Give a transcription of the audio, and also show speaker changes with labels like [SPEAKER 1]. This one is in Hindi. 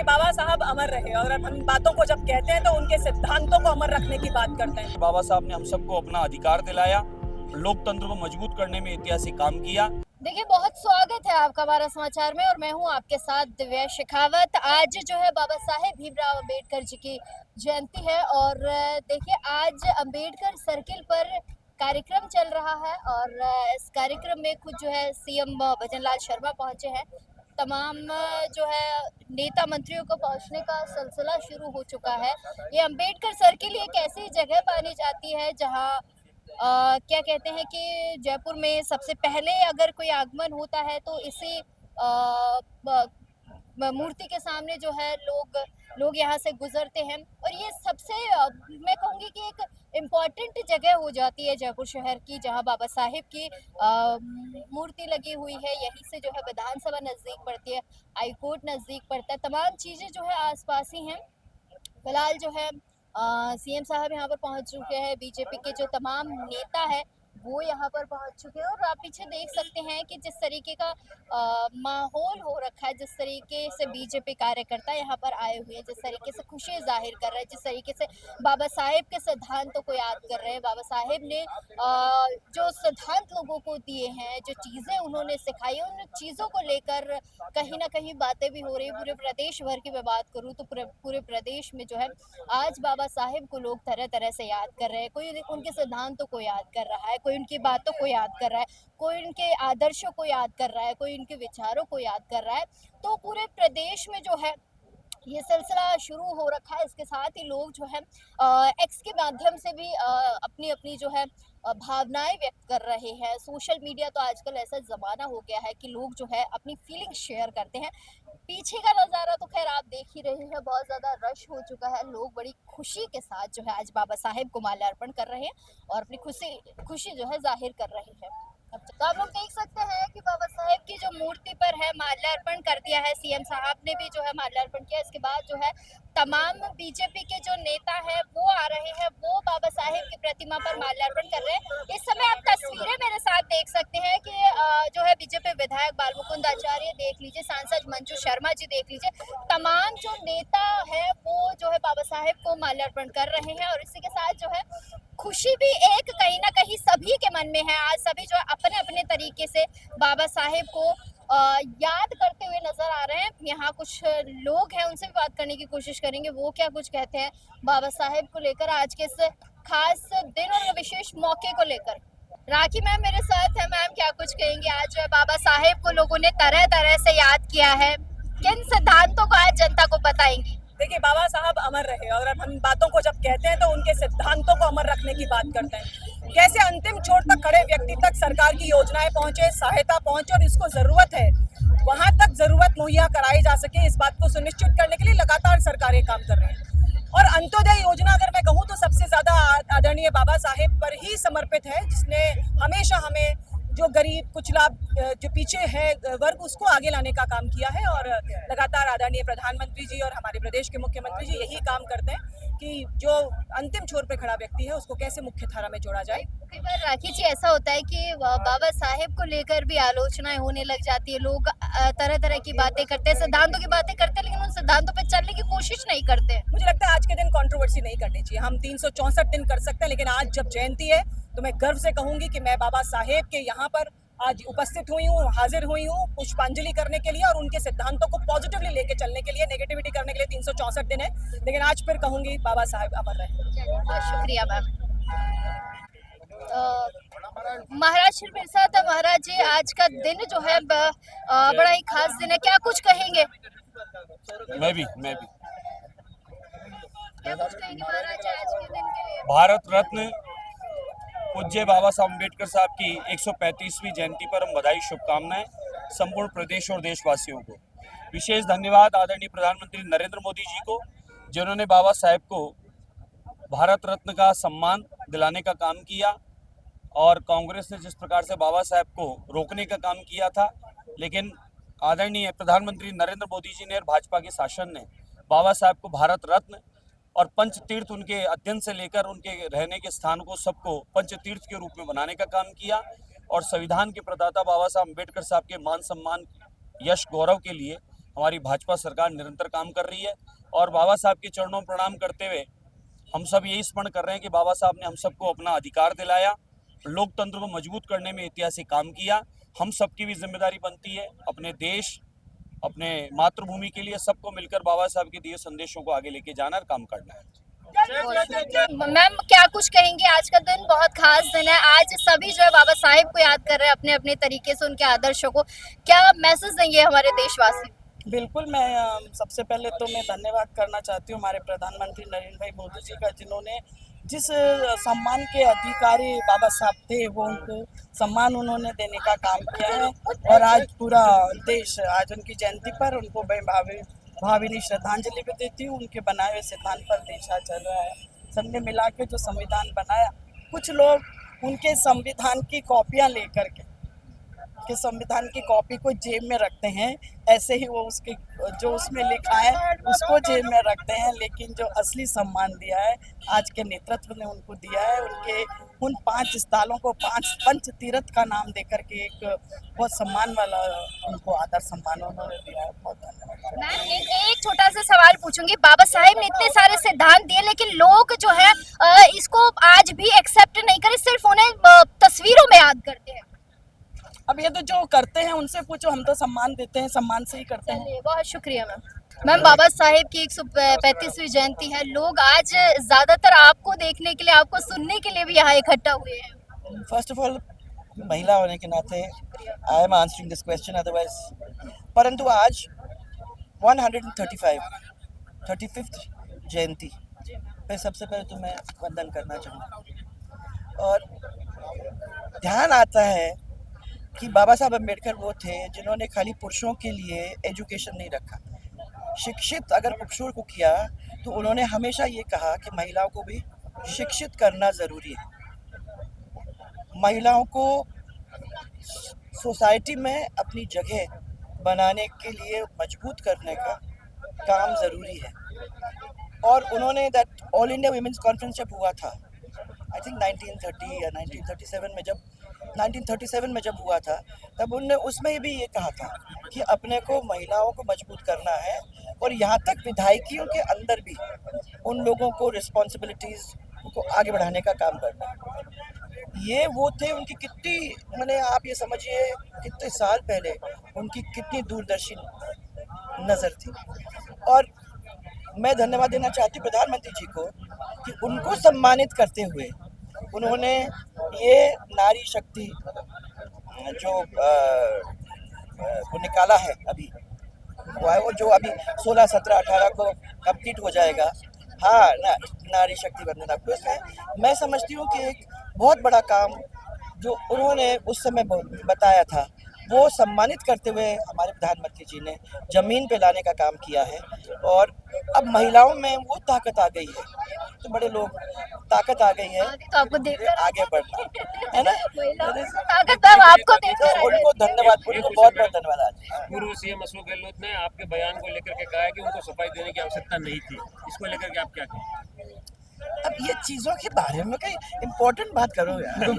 [SPEAKER 1] देखिए, बाबा साहब अमर रहे और हम बातों को जब कहते हैं तो उनके सिद्धांतों को अमर रखने की बात करते हैं।
[SPEAKER 2] बाबा साहब ने हम सबको अपना अधिकार दिलाया, लोकतंत्र को मजबूत करने में ऐतिहासिक काम किया।
[SPEAKER 3] देखिए, बहुत स्वागत है आपका हमारा समाचार में और मैं हूं आपके साथ दिव्या शेखावत। आज जो है बाबा साहेब भीमराव अंबेडकर जी की जयंती है और देखिए आज अंबेडकर सर्किल पर कार्यक्रम चल रहा है और इस कार्यक्रम में खुद जो है सीएम भजनलाल शर्मा पहुंचे हैं। तमाम जो है नेता मंत्रियों को पहुंचने का सिलसिला शुरू हो चुका है। ये अंबेडकर सर्किल एक ऐसी जगह मानी जाती है जहां क्या कहते हैं कि जयपुर में सबसे पहले अगर कोई आगमन होता है तो इसी मूर्ति के सामने जो है लोग यहाँ से गुजरते हैं और ये सबसे मैं कहूँगी कि एक इम्पॉर्टेंट जगह हो जाती है जयपुर शहर की, जहाँ बाबा साहेब की मूर्ति लगी हुई है। यहीं से जो है विधानसभा नज़दीक पड़ती है, हाई कोर्ट नज़दीक पड़ता है, तमाम चीज़ें जो है आसपास ही हैं। फिलहाल जो है सीएम साहब यहाँ पर पहुँच चुके हैं, बीजेपी के जो तमाम नेता है वो यहाँ पर पहुँच चुके हैं और आप पीछे देख सकते हैं कि जिस तरीके का माहौल हो रखा है, जिस तरीके से बीजेपी कार्यकर्ता यहाँ पर आए हुए हैं, जिस तरीके से खुशी जाहिर कर रहे हैं, जिस तरीके से बाबा साहेब के सिद्धांतों को याद कर रहे हैं। बाबा साहेब ने जो सिद्धांत लोगों को दिए हैं, जो चीज़ें उन्होंने सिखाई, उन चीज़ों को लेकर कहीं ना कहीं बातें भी हो रही है। पूरे प्रदेश भर की मैं बात करूँ तो पूरे प्रदेश में जो है आज बाबा साहेब को लोग तरह तरह से याद कर रहे हैं। कोई उनके सिद्धांतों को याद कर रहा है, कोई उनकी बातों को याद कर रहा है, कोई उनके आदर्शों को याद कर रहा है, कोई उनके विचारों को याद कर रहा है। तो पूरे प्रदेश में जो है ये सिलसिला शुरू हो रखा है। इसके साथ ही लोग जो है एक्स के माध्यम से भी अपनी अपनी जो है भावनाएं व्यक्त कर रहे हैं। सोशल मीडिया तो आजकल ऐसा ज़माना हो गया है कि लोग जो है अपनी फीलिंग शेयर करते हैं। पीछे का नज़ारा तो खैर आप देख ही रहे हैं, बहुत ज़्यादा रश हो चुका है। लोग बड़ी खुशी के साथ जो है आज बाबा साहेब को माल्यार्पण कर रहे हैं और अपनी खुशी जो है जाहिर कर रहे हैं। तो आप लोग देख सकते हैं कि बाबा साहेब की जो मूर्ति पर है माल्यार्पण कर दिया है, सीएम साहब ने भी जो है माल्यार्पण किया। इसके बाद जो है तमाम बीजेपी के जो नेता है वो आ रहे हैं, वो बाबा साहेब की प्रतिमा पर माल्यार्पण कर रहे हैं। इस समय आप तस्वीरें मेरे साथ देख सकते हैं कि जो है बीजेपी विधायक बालमुकुंद आचार्य देख लीजिए, सांसद मंजू शर्मा जी देख लीजिए, तमाम जो नेता है वो जो है बाबा साहेब को माल्यार्पण कर रहे हैं और इसी के साथ जो है खुशी भी एक कहीं ना कहीं सभी के मन में है। आज सभी जो है अपने अपने तरीके से बाबा साहेब को याद करते हुए नजर आ रहे हैं। यहाँ कुछ लोग हैं, उनसे भी बात करने की कोशिश करेंगे, वो क्या कुछ कहते हैं बाबा साहेब को लेकर, आज के इस खास दिन और विशेष मौके को लेकर। राखी मैम मेरे साथ है। मैम क्या कुछ कहेंगे? आज जो है बाबा साहेब को लोगों ने तरह तरह से याद किया है, किन सिद्धांतों को आज जनता को बताएंगी?
[SPEAKER 1] देखिए, बाबा साहब अमर रहे और हम बातों को जब कहते हैं तो उनके सिद्धांतों को अमर रखने की बात करते हैं। कैसे अंतिम छोर तक खड़े व्यक्ति तक सरकार की योजनाएं पहुंचे, सहायता पहुंचे और इसको जरूरत है वहां तक जरूरत मुहैया कराई जा सके, इस बात को सुनिश्चित करने के लिए लगातार सरकारें काम कर रही हैं। और अंत्योदय योजना अगर मैं कहूँ तो सबसे ज्यादा आदरणीय बाबा साहेब पर ही समर्पित है, जिसने हमेशा हमें जो गरीब कुचला जो पीछे है वर्ग उसको आगे लाने का काम किया है। और लगातार आदरणीय प्रधानमंत्री जी और हमारे प्रदेश के मुख्यमंत्री जी यही काम करते हैं कि जो अंतिम छोर पे खड़ा व्यक्ति है उसको कैसे मुख्य धारा में जोड़ा जाए।
[SPEAKER 3] कई बार राखी जी ऐसा होता है कि बाबा साहेब को लेकर भी आलोचनाएं होने लग जाती है, लोग तरह तरह की बातें करते हैं, सिद्धांतों की बातें करते हैं, लेकिन उन सिद्धांतों पर चलने की कोशिश नहीं करते।
[SPEAKER 1] मुझे लगता है आज के दिन कंट्रोवर्सी नहीं करनी चाहिए। हम 364 दिन कर सकते हैं, लेकिन आज जब जयंती है तो मैं गर्व से कहूंगी कि मैं बाबा साहेब के यहाँ पर आज उपस्थित हुई हूँ, हाजिर हुई हूँ पुष्पांजलि करने के लिए और उनके सिद्धांतों को पॉजिटिवली लेके चलने के लिए। नेगेटिविटी करने के लिए 364 दिन है, लेकिन आज फिर कहूंगी बाबा साहेब अमर रहे।
[SPEAKER 3] बहुत शुक्रिया मैम। महाराज श्री बिरसा था। महाराज जी, आज का दिन जो है बड़ा ही खास दिन है, क्या कुछ कहेंगे?
[SPEAKER 2] मैं भी
[SPEAKER 3] क्या कुछ कहेंगे महाराज जी आज के दिन के लिए?
[SPEAKER 2] भारत रत्न पूज्य बाबा साहब अम्बेडकर साहब की 135वीं जयंती पर हम बधाई शुभकामनाएं संपूर्ण प्रदेश और देशवासियों को। विशेष धन्यवाद आदरणीय प्रधानमंत्री नरेंद्र मोदी जी को, जिन्होंने बाबा साहेब को भारत रत्न का सम्मान दिलाने का काम किया। और कांग्रेस ने जिस प्रकार से बाबा साहेब को रोकने का काम किया था, लेकिन आदरणीय प्रधानमंत्री नरेंद्र मोदी जी ने और भाजपा के शासन ने बाबा साहेब को भारत रत्न और पंच तीर्थ, उनके अध्ययन से लेकर उनके रहने के स्थान को सबको पंच तीर्थ के रूप में बनाने का काम किया। और संविधान के प्रदाता बाबा साहब अम्बेडकर साहब के मान सम्मान, यश, गौरव के लिए हमारी भाजपा सरकार निरंतर काम कर रही है और बाबा साहब के चरणों में प्रणाम करते हुए हम सब यही स्मरण कर रहे हैं कि बाबा साहब ने हम सबको अपना अधिकार दिलाया, लोकतंत्र को मजबूत करने में ऐतिहासिक काम किया। हम सबकी भी जिम्मेदारी बनती है अपने देश, अपने मातृभूमि के लिए सबको मिलकर बाबा साहब के दिए संदेशों को आगे लेके जाना और काम करना है।
[SPEAKER 3] मैम क्या कुछ कहेंगे, आज का दिन बहुत खास दिन है, आज सभी जो है बाबा साहेब को याद कर रहे हैं अपने अपने तरीके से, उनके आदर्शों को, क्या मैसेज देंगे हमारे देशवासी?
[SPEAKER 4] बिल्कुल, मैं सबसे पहले तो मैं धन्यवाद करना चाहती हूँ हमारे प्रधानमंत्री नरेंद्र भाई मोदी जी का, जिन्होंने जिस सम्मान के अधिकारी बाबा साहब थे वो उनको सम्मान उन्होंने देने का काम किया है। और आज पूरा देश आज उनकी जयंती पर उनको भावभीनी श्रद्धांजलि भी देती हूँ। उनके बनाए हुए सिद्धांत पर देश आज चल रहा है। सबने मिला के जो संविधान बनाया, कुछ लोग उनके संविधान की कॉपियाँ लेकर के संविधान की कॉपी को जेब में रखते हैं, ऐसे ही वो उसके जो उसमें लिखा है उसको जेब में रखते हैं, लेकिन जो असली सम्मान दिया है आज के नेतृत्व ने उनको दिया है। उनके उन 5 स्थलों को 5 पंच तीर्थ का नाम देकर के एक बहुत सम्मान वाला उनको आदर सम्मान उन्होंने दिया है। बहुत धन्यवाद।
[SPEAKER 3] मैं एक छोटा सा सवाल पूछूंगी, बाबा साहेब ने इतने सारे सिद्धांत दिए लेकिन लोग जो है इसको आज भी एक्सेप्ट नहीं करे, सिर्फ उन्हें तस्वीरों में याद करते हैं।
[SPEAKER 4] अब ये तो जो करते हैं उनसे पूछो, हम तो सम्मान देते हैं, सम्मान से ही करते हैं।
[SPEAKER 3] चलिए, बहुत शुक्रिया मैम। बाबा साहेब की 135वीं जयंती है, लोग आज ज्यादातर आपको देखने के लिए, आपको सुनने के लिए भी यहाँ इकट्ठा हुए हैं।
[SPEAKER 5] फर्स्ट ऑफ ऑल, महिला होने के नाते I am answering this question, otherwise परंतु आज 135th जयंती पे सबसे पहले तो मैं वंदन करना चाहूँगा। और ध्यान आता है कि बाबा साहब अम्बेडकर वो थे जिन्होंने खाली पुरुषों के लिए एजुकेशन नहीं रखा, शिक्षित अगर पुरुषों को किया तो उन्होंने हमेशा ये कहा कि महिलाओं को भी शिक्षित करना ज़रूरी है। महिलाओं को सोसाइटी में अपनी जगह बनाने के लिए मजबूत करने का काम ज़रूरी है। और उन्होंने that all India women's conference जब हुआ था, आई थिंक 1930 या 1937 में जब हुआ था, तब उनने उसमें भी ये कहा था कि अपने को महिलाओं को मजबूत करना है और यहाँ तक विधायकियों के अंदर भी उन लोगों को रिस्पॉन्सिबिलिटीज़ को आगे बढ़ाने का काम करना है। ये वो थे, उनकी कितनी, मैंने आप ये समझिए कितने साल पहले उनकी कितनी दूरदर्शी नज़र थी। और मैं धन्यवाद देना चाहती हूँ प्रधानमंत्री जी को कि उनको सम्मानित करते हुए उन्होंने ये नारी शक्ति जो वो निकाला है अभी, वो जो अभी 16, 17, 18 को कंप्लीट हो जाएगा, हाँ नारी शक्ति वंदना कोष है। मैं समझती हूँ कि एक बहुत बड़ा काम जो उन्होंने उस समय बताया था, वो सम्मानित करते हुए हमारे प्रधानमंत्री जी ने ज़मीन पे लाने का काम किया है। और अब महिलाओं में वो ताकत आ गई है, तो बड़े लोग ताकत आ गई है
[SPEAKER 3] तो आपको देखकर
[SPEAKER 5] आगे बढ़ना है ना,
[SPEAKER 3] ताकत मैम आपको देखकर
[SPEAKER 5] तो उनको धन्यवाद, उनको बहुत बहुत धन्यवाद। आज
[SPEAKER 6] पूर्व सीएम अशोक गहलोत ने आपके बयान को लेकर के कहा है कि उनको सफाई देने की आवश्यकता नहीं थी, इसको लेकर के आप क्या कहें?
[SPEAKER 5] अब ये चीज़ों के बारे में कहीं इम्पोर्टेंट बात करो यार।